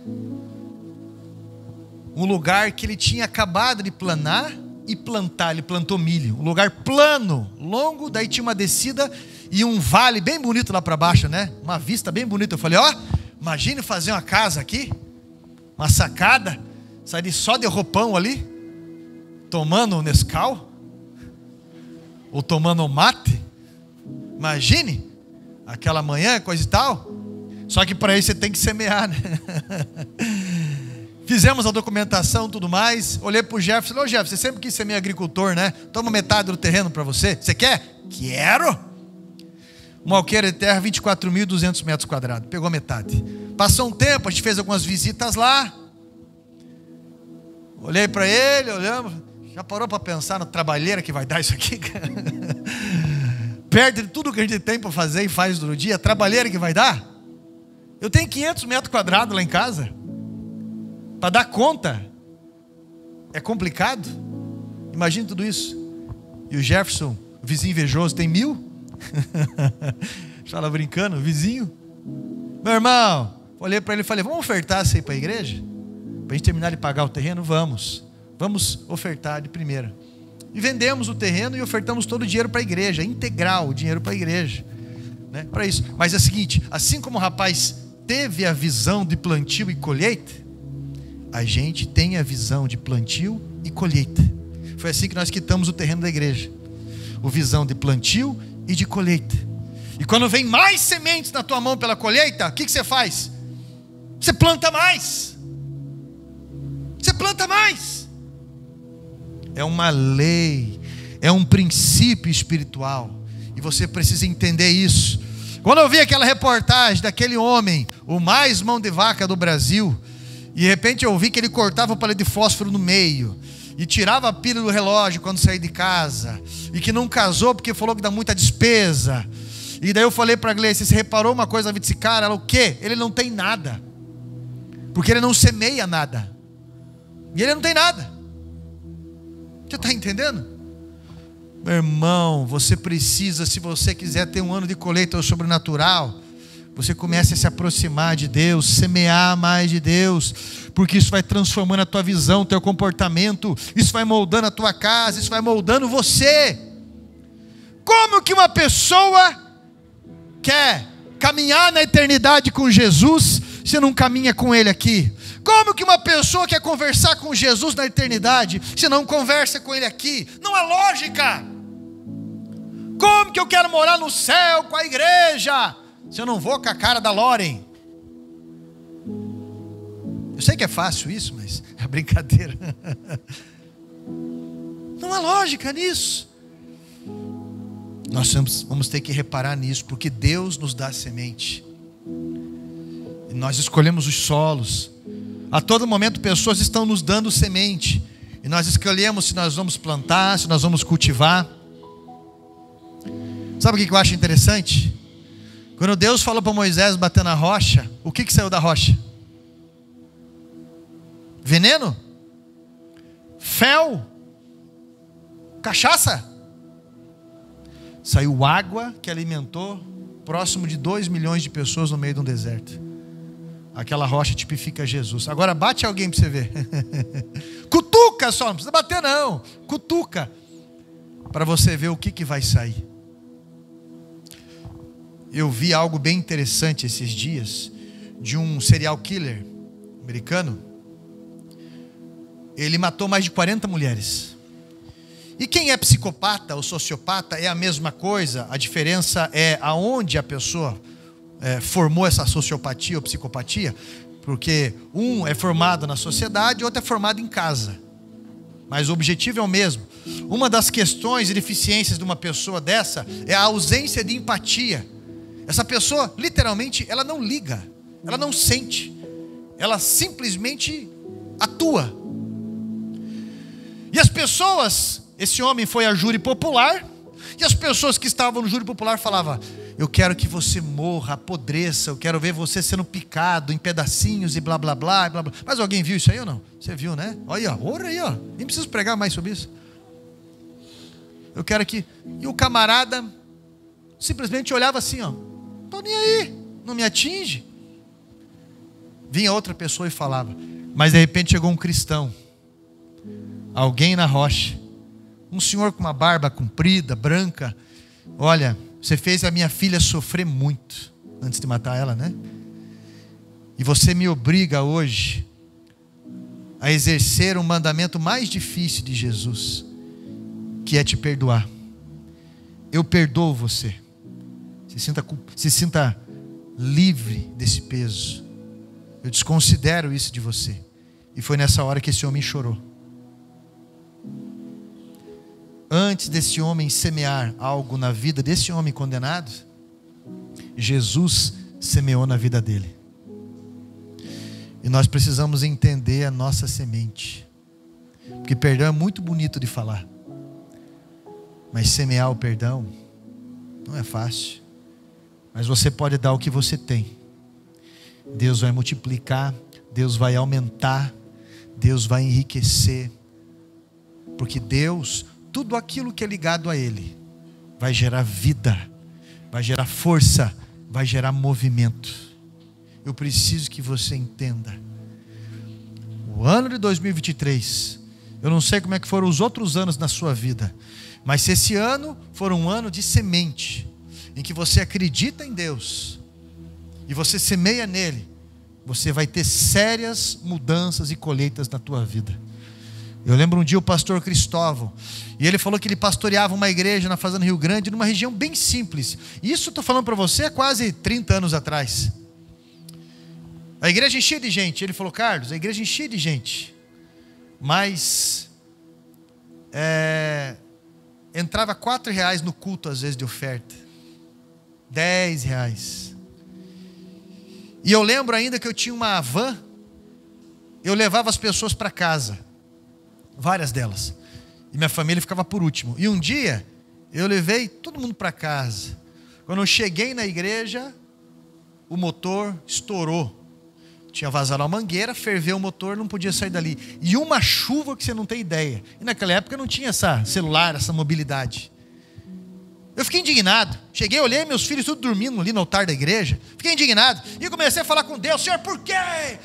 Um lugar que ele tinha acabado de planar e plantar. Ele plantou milho. Um lugar plano, longo, daí tinha uma descida e um vale bem bonito lá para baixo, né? Uma vista bem bonita. Eu falei: imagine fazer uma casa aqui, uma sacada, sair só de roupão ali, tomando um Nescau, ou tomando um mate. Imagine aquela manhã, coisa e tal. Só que para isso você tem que semear, né? Fizemos a documentação, tudo mais. Olhei para o Jefferson e falei: ô Jefferson, você sempre quis ser meu agricultor, né? Toma metade do terreno para você. Você quer? Quero. Uma alqueira de terra, 24.200 metros quadrados. Pegou metade. Passou um tempo, a gente fez algumas visitas lá. Olhei para ele, olhamos. Já parou para pensar na trabalheira que vai dar isso aqui, cara? Perde tudo que a gente tem para fazer e faz no dia. A trabalheira que vai dar. Eu tenho 500 metros quadrados lá em casa. Para dar conta. É complicado. Imagina tudo isso. E o Jefferson, o vizinho invejoso, tem 1.000. Fala brincando, vizinho. Meu irmão, olhei para ele e falei: vamos ofertar isso aí para a igreja? Para a gente terminar de pagar o terreno? Vamos ofertar de primeira. E vendemos o terreno e ofertamos todo o dinheiro para a igreja, integral o dinheiro para a igreja, né? Para isso. Mas é o seguinte, assim como o rapaz teve a visão de plantio e colheita, a gente tem a visão de plantio e colheita. Foi assim que nós quitamos o terreno da igreja. O visão de plantio e de colheita. E quando vem mais sementes na tua mão pela colheita, o que você faz? Você planta mais. Você planta mais. É uma lei, é um princípio espiritual. E você precisa entender isso. Quando eu vi aquela reportagem daquele homem, o mais mão de vaca do Brasil, e de repente eu vi que ele cortava o palito de fósforo no meio, e tirava a pilha do relógio quando saía de casa, e que não casou porque falou que dá muita despesa. E daí eu falei para a Gleice: você reparou uma coisa na vida desse cara? Ela: o quê? Ele não tem nada, porque ele não semeia nada, e ele não tem nada. Você está entendendo? Meu irmão, você precisa, se você quiser ter um ano de colheita sobrenatural, você começa a se aproximar de Deus, semear mais de Deus, porque isso vai transformando a tua visão, o teu comportamento, isso vai moldando a tua casa, isso vai moldando você. Como que uma pessoa quer caminhar na eternidade com Jesus se não caminha com Ele aqui? Como que uma pessoa quer conversar com Jesus na eternidade se não conversa com Ele aqui? Não há lógica. Como que eu quero morar no céu com a igreja se eu não vou com a cara da Loren? Eu sei que é fácil isso, mas é brincadeira. Não há lógica nisso. Nós vamos ter que reparar nisso, porque Deus nos dá semente. E nós escolhemos os solos. A todo momento pessoas estão nos dando semente. E nós escolhemos se nós vamos plantar, se nós vamos cultivar. Sabe o que eu acho interessante? Quando Deus falou para Moisés bater na rocha, o que saiu da rocha? Veneno? Fel? Cachaça? Saiu água que alimentou próximo de 2 milhões de pessoas no meio de um deserto. Aquela rocha tipifica Jesus. Agora bate alguém para você ver. Cutuca só, não precisa bater não. Cutuca. Para você ver o que vai sair. Eu vi algo bem interessante esses dias, de um serial killer americano. Ele matou mais de 40 mulheres. E quem é psicopata ou sociopata é a mesma coisa. A diferença é aonde a pessoa formou essa sociopatia ou psicopatia. Porque um é formado na sociedade, outro é formado em casa. Mas o objetivo é o mesmo. Uma das questões e deficiências de uma pessoa dessa é a ausência de empatia. Essa pessoa, literalmente, ela não liga, ela não sente, ela simplesmente atua. E as pessoas, esse homem foi a júri popular, e as pessoas que estavam no júri popular falavam: eu quero que você morra, apodreça, eu quero ver você sendo picado em pedacinhos e blá blá blá, blá, blá. Mas alguém viu isso aí ou não? Você viu, né? Olha aí, ó. Nem preciso pregar mais sobre isso. Eu quero que... E o camarada simplesmente olhava assim, ó: estou nem aí, não me atinge. Vinha outra pessoa e falava. Mas de repente chegou um cristão, alguém na rocha, um senhor com uma barba comprida, branca: olha, você fez a minha filha sofrer muito antes de matar ela, né? E você me obriga hoje a exercer um mandamento mais difícil de Jesus, que é te perdoar. Eu perdoo você. Se sinta livre desse peso. Eu desconsidero isso de você. E foi nessa hora que esse homem chorou. Antes desse homem semear algo na vida desse homem condenado, Jesus semeou na vida dele. E nós precisamos entender a nossa semente. Porque perdão é muito bonito de falar, mas semear o perdão não é fácil. Mas você pode dar o que você tem. Deus vai multiplicar, Deus vai aumentar, Deus vai enriquecer. Porque Deus, tudo aquilo que é ligado a Ele, vai gerar vida, vai gerar força, vai gerar movimento. Eu preciso que você entenda. O ano de 2023, eu não sei como é que foram os outros anos na sua vida, mas se esse ano for um ano de semente, em que você acredita em Deus, e você semeia nele, você vai ter sérias mudanças e colheitas na tua vida. Eu lembro um dia o pastor Cristóvão, e ele falou que ele pastoreava uma igreja na Fazenda Rio Grande, numa região bem simples. Isso eu estou falando para você há quase 30 anos atrás. A igreja enchia de gente. Ele falou: Carlos, a igreja enchia de gente, mas entrava R$4 no culto às vezes de oferta, R$10. E eu lembro ainda que eu tinha uma van, eu levava as pessoas para casa, várias delas, e minha família ficava por último. E um dia eu levei todo mundo para casa. Quando eu cheguei na igreja, o motor estourou. Tinha vazado a mangueira, ferveu o motor, não podia sair dali. E uma chuva que você não tem ideia. E naquela época não tinha essa celular, essa mobilidade. Eu fiquei indignado. Cheguei, olhei, meus filhos tudo dormindo ali no altar da igreja. Fiquei indignado. E comecei a falar com Deus: Senhor, por quê?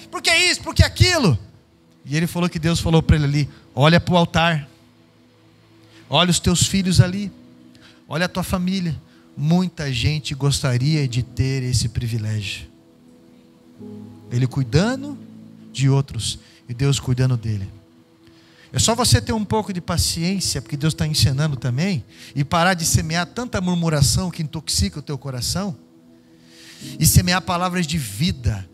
Por que isso? Por que aquilo? E ele falou que Deus falou para ele ali: olha para o altar. Olha os teus filhos ali. Olha a tua família. Muita gente gostaria de ter esse privilégio. Ele cuidando de outros e Deus cuidando dele. É só você ter um pouco de paciência, porque Deus está ensinando também, e parar de semear tanta murmuração que intoxica o teu coração, e semear palavras de vida,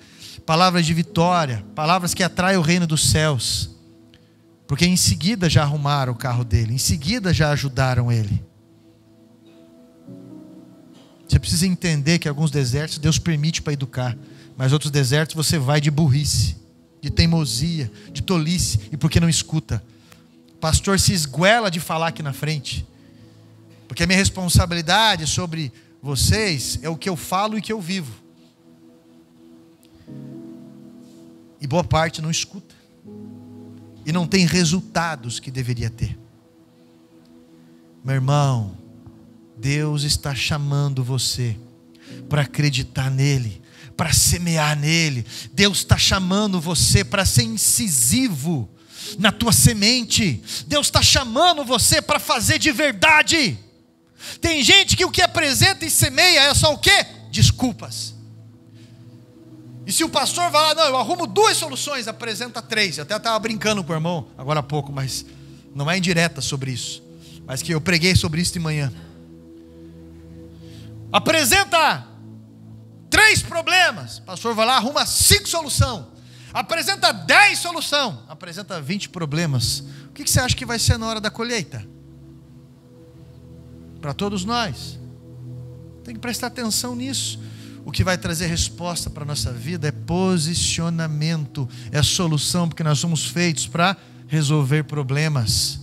palavras de vitória, palavras que atraem o reino dos céus, porque em seguida já arrumaram o carro dele, em seguida já ajudaram ele. Você precisa entender que alguns desertos Deus permite para educar, mas outros desertos você vai de burrice, de teimosia, de tolice, e porque não escuta. O pastor se esguela de falar aqui na frente, porque a minha responsabilidade sobre vocês é o que eu falo e que eu vivo. E boa parte não escuta, e não tem resultados que deveria ter. Meu irmão, Deus está chamando você para acreditar nele, para semear nele. Deus está chamando você para ser incisivo na tua semente. Deus está chamando você para fazer de verdade. Tem gente que o que apresenta e semeia é só o quê? Desculpas. E se o pastor vai lá: não, eu arrumo 2 soluções, apresenta 3. Eu até estava brincando com o irmão agora há pouco, mas não é indireta sobre isso, mas que eu preguei sobre isso de manhã. Apresenta 3 problemas, o pastor vai lá, arruma 5 soluções. Apresenta 10 soluções, apresenta 20 problemas. O que você acha que vai ser na hora da colheita? Para todos nós. Tem que prestar atenção nisso. O que vai trazer resposta para a nossa vida é posicionamento, é a solução, porque nós somos feitos para resolver problemas.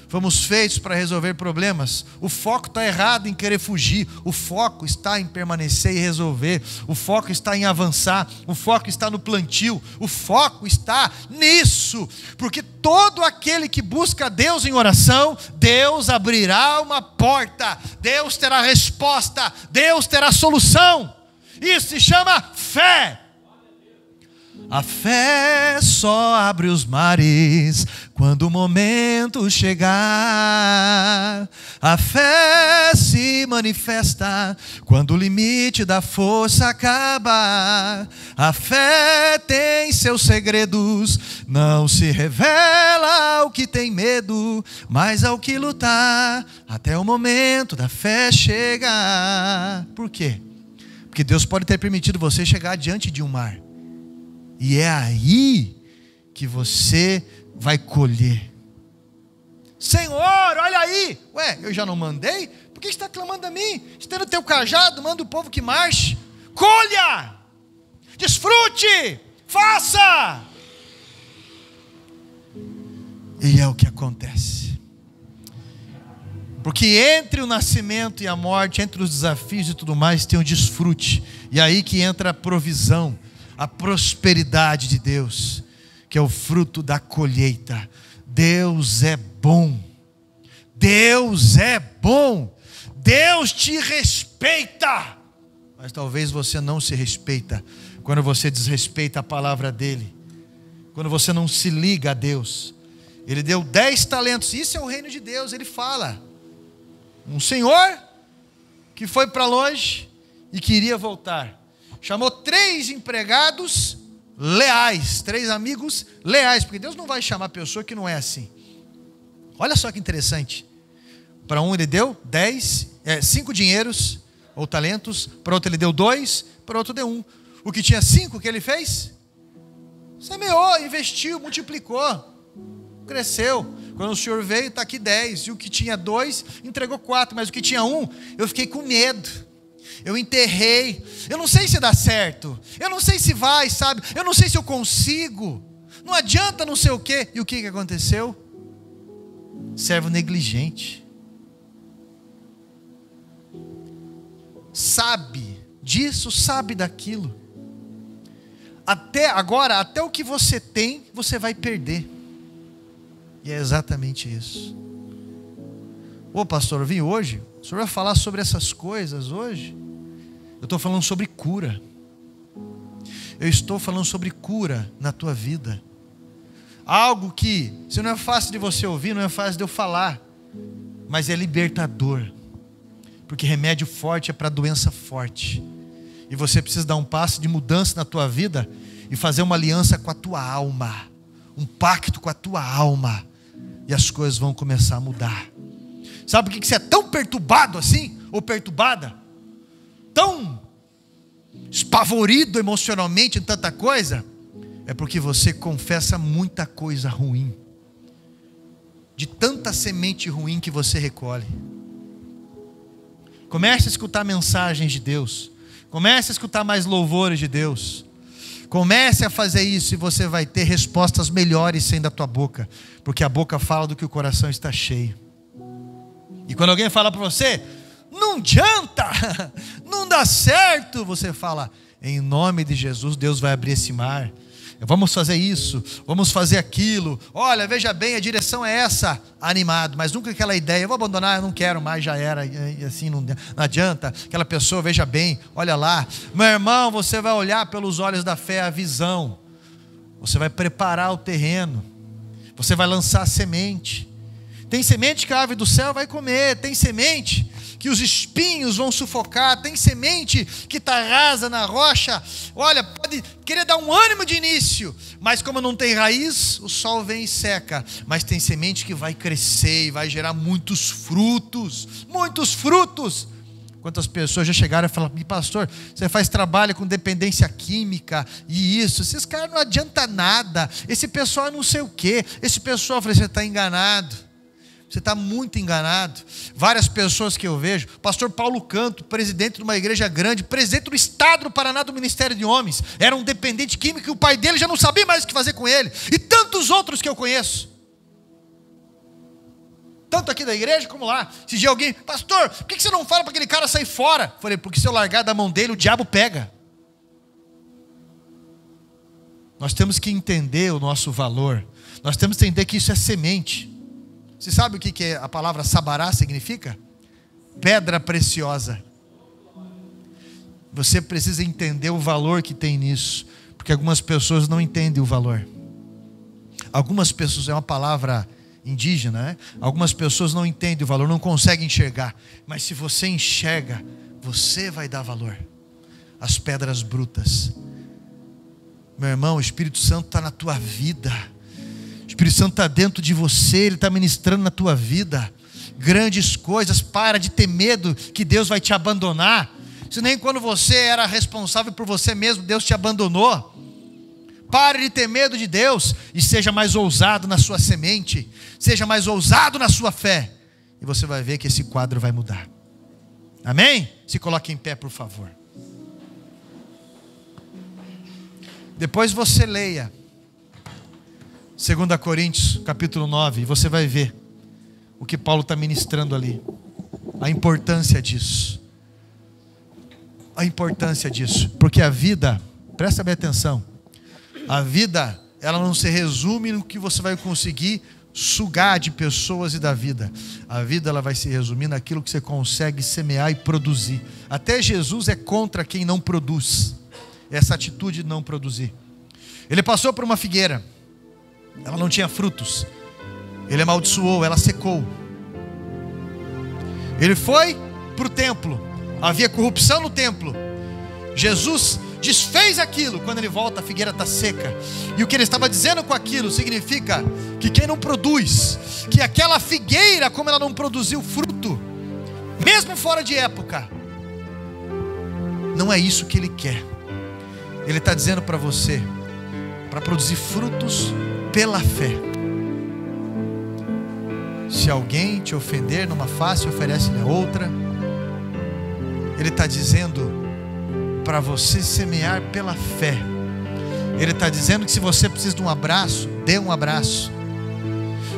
Fomos feitos para resolver problemas. O foco está errado em querer fugir. O foco está em permanecer e resolver. O foco está em avançar. O foco está no plantio. O foco está nisso. Porque todo aquele que busca Deus em oração, Deus abrirá uma porta. Deus terá resposta. Deus terá solução. Isso se chama fé. A fé só abre os mares quando o momento chegar. A fé se manifesta quando o limite da força acabar. A fé tem seus segredos, não se revela ao que tem medo, mas ao que lutar até o momento da fé chegar. Por quê? Porque Deus pode ter permitido você chegar diante de um mar. E é aí que você vai colher. Senhor, olha aí. Ué, eu já não mandei? Por que você está clamando a mim? Está no teu cajado, manda o povo que marche. Colha, desfrute, faça. E é o que acontece. Porque entre o nascimento e a morte, entre os desafios e tudo mais, tem o desfrute. E aí que entra a provisão, a prosperidade de Deus, que é o fruto da colheita. Deus é bom. Deus é bom. Deus te respeita. Mas talvez você não se respeita quando você desrespeita a palavra dele. Quando você não se liga a Deus. Ele deu 10 talentos. Isso é o reino de Deus. Ele fala. Um senhor que foi para longe e queria voltar. Chamou 3 empregados leais. 3 amigos leais. Porque Deus não vai chamar pessoa que não é assim. Olha só que interessante. Para um ele deu 5 dinheiros ou talentos. Para outro ele deu 2. Para outro deu 1. O que tinha 5, o que ele fez? Semeou, investiu, multiplicou. Cresceu. Quando o senhor veio, está aqui 10. E o que tinha 2, entregou 4. Mas o que tinha 1, eu fiquei com medo. Eu enterrei. Eu não sei se dá certo. Eu não sei se vai, sabe? Eu não sei se eu consigo. Não adianta não sei o quê. E o que aconteceu? Servo negligente. Sabe disso, sabe daquilo. Até agora, até o que você tem, você vai perder. E é exatamente isso. Ô pastor, eu vim hoje, o senhor vai falar sobre essas coisas hoje? Eu estou falando sobre cura. Eu estou falando sobre cura na tua vida. Algo que, se não é fácil de você ouvir, não é fácil de eu falar, mas é libertador. Porque remédio forte é para doença forte. E você precisa dar um passo de mudança na tua vida e fazer uma aliança com a tua alma. Um pacto com a tua alma. E as coisas vão começar a mudar. Sabe por que você é tão perturbado assim? Ou perturbada? Tão espavorido emocionalmente em tanta coisa? É porque você confessa muita coisa ruim. De tanta semente ruim que você recolhe. Comece a escutar mensagens de Deus. Comece a escutar mais louvores de Deus. Comece a fazer isso e você vai ter respostas melhores saindo da tua boca. Porque a boca fala do que o coração está cheio. E quando alguém fala para você, não adianta, não dá certo, você fala, em nome de Jesus, Deus vai abrir esse mar. Vamos fazer isso, vamos fazer aquilo. Olha, veja bem, a direção é essa. Animado, mas nunca aquela ideia, eu vou abandonar, eu não quero mais, já era. E assim não adianta. Aquela pessoa, veja bem, olha lá. Meu irmão, você vai olhar pelos olhos da fé a visão. Você vai preparar o terreno. Você vai lançar a semente. Tem semente que a ave do céu vai comer. Tem semente que os espinhos vão sufocar. Tem semente que está rasa na rocha. Olha, pode querer dar um ânimo de início, mas como não tem raiz, o sol vem e seca. Mas tem semente que vai crescer e vai gerar muitos frutos. Muitos frutos. Quantas pessoas já chegaram e falaram, pastor, você faz trabalho com dependência química e isso, esses caras não adianta nada, esse pessoal não sei o quê, esse pessoal, eu falei, você está enganado. Você está muito enganado. Várias pessoas que eu vejo, pastor Paulo Canto, presidente de uma igreja grande, presidente do estado do Paraná do Ministério de Homens, era um dependente químico e o pai dele já não sabia mais o que fazer com ele. E tantos outros que eu conheço. Tanto aqui da igreja como lá. Se dia alguém, pastor, por que você não fala para aquele cara sair fora? Eu falei, porque se eu largar da mão dele, o diabo pega. Nós temos que entender o nosso valor. Nós temos que entender que isso é semente. Você sabe o que a palavra sabará significa? Pedra preciosa. Você precisa entender o valor que tem nisso, porque algumas pessoas não entendem o valor. Algumas pessoas, é uma palavra indígena, né? Algumas pessoas não entendem o valor, não conseguem enxergar. Mas se você enxerga, você vai dar valor. As pedras brutas. Meu irmão, o Espírito Santo está na tua vida. O Espírito Santo está dentro de você, Ele está ministrando na tua vida grandes coisas. Para de ter medo que Deus vai te abandonar. Se nem quando você era responsável por você mesmo, Deus te abandonou. Pare de ter medo de Deus e seja mais ousado na sua semente, seja mais ousado na sua fé, e você vai ver que esse quadro vai mudar. Amém? Se coloque em pé, por favor. Depois você leia 2 Coríntios capítulo 9, e você vai ver o que Paulo está ministrando ali, a importância disso. A importância disso, porque a vida, presta bem atenção, a vida, ela não se resume no que você vai conseguir sugar de pessoas e da vida. A vida, ela vai se resumir naquilo que você consegue semear e produzir. Até Jesus é contra quem não produz, essa atitude de não produzir. Ele passou por uma figueira, ela não tinha frutos, ele amaldiçoou, ela secou. Ele foi para o templo, havia corrupção no templo. Jesus desfez aquilo. Quando ele volta, a figueira está seca. E o que ele estava dizendo com aquilo significa que quem não produz, que aquela figueira, como ela não produziu fruto, mesmo fora de época, não é isso que ele quer. Ele está dizendo para você, para produzir frutos pela fé. Se alguém te ofender numa face, oferece-lhe a outra. Ele está dizendo para você semear pela fé. Ele está dizendo que se você precisa de um abraço, dê um abraço.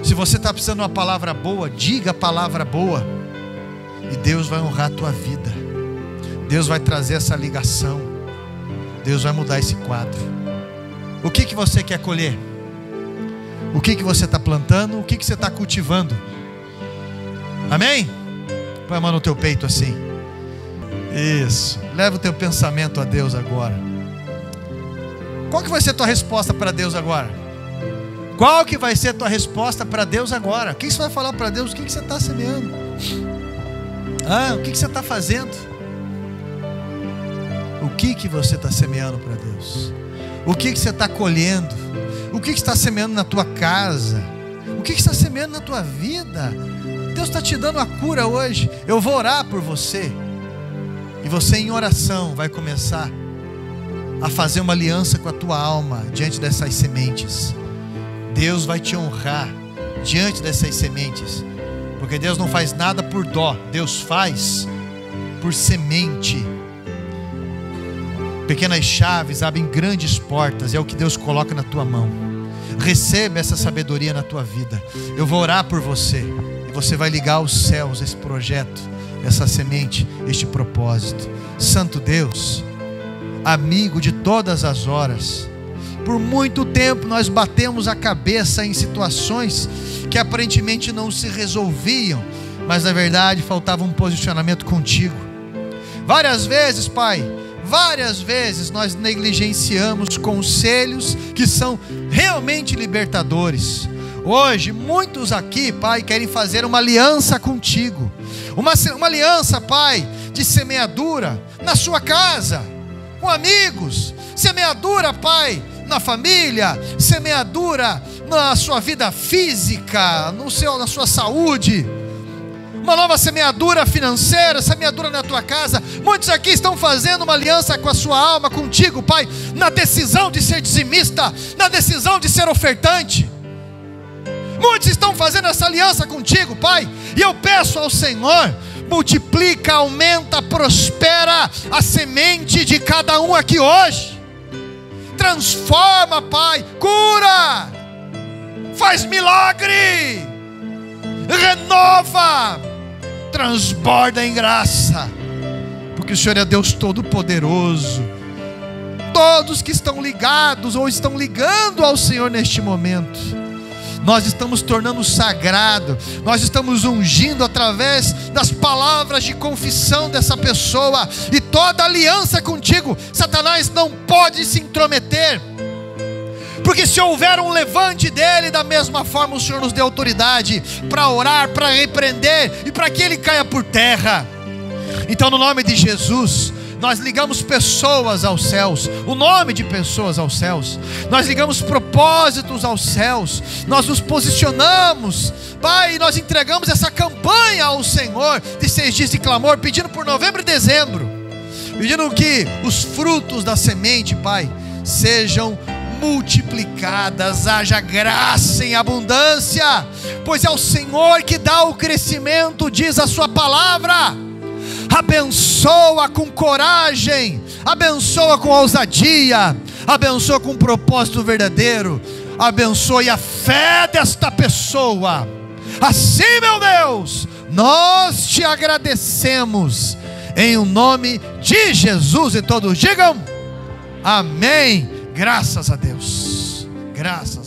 Se você está precisando de uma palavra boa, diga a palavra boa. E Deus vai honrar a tua vida. Deus vai trazer essa ligação. Deus vai mudar esse quadro. O que você quer colher? O que você está plantando? O que você está cultivando? Amém? Põe a mão no teu peito assim. Isso, leva o teu pensamento a Deus agora. Qual que vai ser a tua resposta para Deus agora? Qual que vai ser a tua resposta para Deus agora? O que você vai falar para Deus? O que você está semeando? O que você está fazendo? O que você está semeando para Deus? O que você está colhendo? O que está semeando na tua casa? O que está semeando na tua vida? Deus está te dando a cura hoje. Eu vou orar por você. E você em oração vai começar a fazer uma aliança com a tua alma diante dessas sementes. Deus vai te honrar diante dessas sementes, porque Deus não faz nada por dó, Deus faz por semente. Pequenas chaves abrem grandes portas, é o que Deus coloca na tua mão. Receba essa sabedoria na tua vida. Eu vou orar por você, e você vai ligar aos céus esse projeto, essa semente, este propósito. Santo Deus, amigo de todas as horas, por muito tempo nós batemos a cabeça em situações que aparentemente não se resolviam, mas na verdade faltava um posicionamento contigo. Várias vezes, Pai, várias vezes nós negligenciamos conselhos que são realmente libertadores. Hoje muitos aqui, Pai, querem fazer uma aliança contigo, uma aliança, Pai, de semeadura na sua casa, com amigos, semeadura, Pai, na família, semeadura na sua vida física, na sua saúde, uma nova semeadura financeira, semeadura na tua casa. Muitos aqui estão fazendo uma aliança com a sua alma, contigo, Pai, na decisão de ser dizimista, na decisão de ser ofertante. Muitos estão fazendo essa aliança contigo, Pai, e eu peço ao Senhor, multiplica, aumenta, prospera a semente de cada um aqui hoje. Transforma, Pai, cura, faz milagre, renova, transborda em graça, porque o Senhor é Deus Todo-Poderoso. Todos que estão ligados ou estão ligando ao Senhor neste momento, nós estamos tornando sagrado, nós estamos ungindo através das palavras de confissão dessa pessoa, e toda aliança contigo, Satanás não pode se intrometer, porque se houver um levante dele, da mesma forma o Senhor nos deu autoridade para orar, para repreender e para que ele caia por terra. Então, no nome de Jesus, nós ligamos pessoas aos céus, o nome de pessoas aos céus, nós ligamos propósitos aos céus, nós nos posicionamos, Pai, e nós entregamos essa campanha ao Senhor de 6 dias de clamor, pedindo por novembro e dezembro, pedindo que os frutos da semente, Pai, sejam multiplicadas, haja graça em abundância, pois é o Senhor que dá o crescimento, diz a sua palavra. Abençoa com coragem, abençoa com ousadia, abençoa com propósito verdadeiro, abençoe a fé desta pessoa. Assim, meu Deus, nós te agradecemos, em o nome de Jesus, e todos digam amém. Graças a Deus, graças